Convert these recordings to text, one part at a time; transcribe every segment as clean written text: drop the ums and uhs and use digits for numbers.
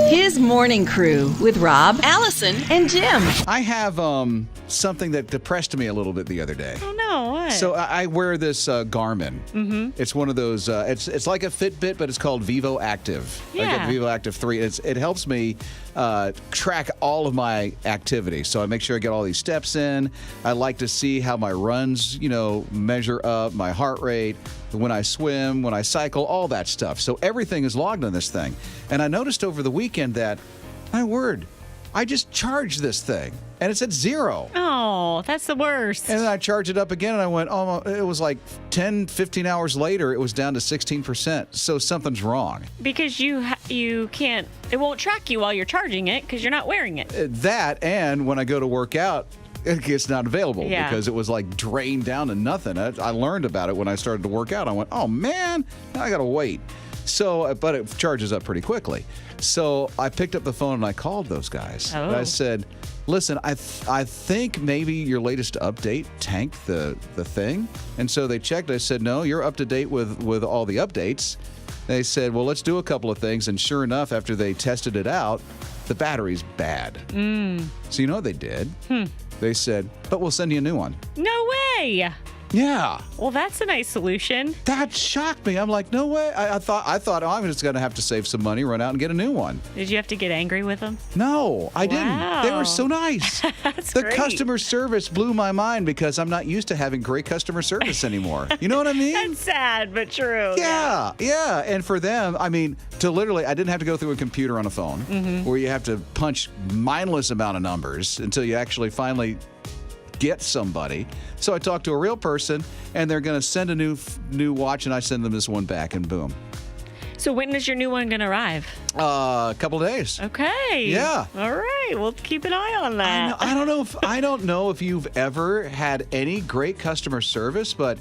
His Morning Crew with Rob, Allison, and Jim. I have something that depressed me a little bit the other day. Oh, no, what? So I wear this Garmin. Mm-hmm. It's one of those, it's like a Fitbit, but it's called Vivoactive. I Yeah. get Vivoactive 3. It helps me track all of my activities. So I make sure I get all these steps in. I like to see how my runs, measure up, my heart rate, when I swim, when I cycle, all that stuff. So everything is logged on this thing. And I noticed over the weekend that, my word, I just charged this thing, and it's at 0. Oh, that's the worst. And then I charged it up again, and I went, oh, it was like 10, 15 hours later, it was down to 16%. So something's wrong. Because you can't, it won't track you while you're charging it because you're not wearing it. That, and when I go to work out, it's not available because it was like drained down to nothing. I learned about it when I started to work out. I went, oh, man, now I got to wait. So, but it charges up pretty quickly. So I picked up the phone and I called those guys. Oh. And I said, listen, I think maybe your latest update tanked the thing. And so they checked. I said, no, you're up to date with all the updates. They said, well, let's do a couple of things. And sure enough, after they tested it out, the battery's bad. So you know what they did? They said, but we'll send you a new one. No way. Yeah. Well, that's a nice solution. That shocked me. I'm like, no way. I thought, oh, I'm just going to have to save some money, run out and get a new one. Did you have to get angry with them? No, I didn't. They were so nice. That's The great. customer service blew my mind because I'm not used to having great customer service anymore. You know what I mean? That's sad, but true. Yeah. And for them, I mean, to literally, I didn't have to go through a computer on a phone where you have to punch mindless amount of numbers until you actually finally get somebody. So I talked to a real person, and they're going to send a new watch, and I send them this one back, and boom. So when is your new one going to arrive? A couple of days. Okay. Yeah. All right. We'll keep an eye on that. I don't know if you've ever had any great customer service, but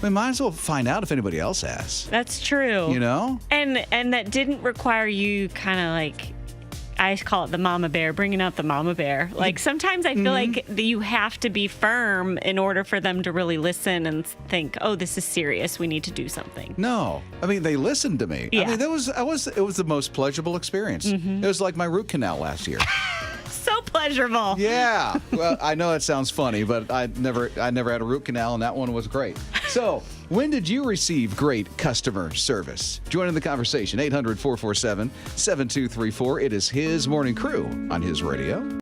we might as well find out if anybody else has. That's true. You know? And that didn't require you kind of like, I call it the mama bear, bringing out the mama bear. Like sometimes I feel like you have to be firm in order for them to really listen and think, oh, this is serious. We need to do something. No, I mean they listened to me. Yeah. I mean it was the most pleasurable experience. It was like my root canal last year. So pleasurable. Yeah. Well, I know it sounds funny, but I never had a root canal, and that one was great. So, when did you receive great customer service? Join in the conversation. 800-447-7234. It is His Morning Crew on His Radio.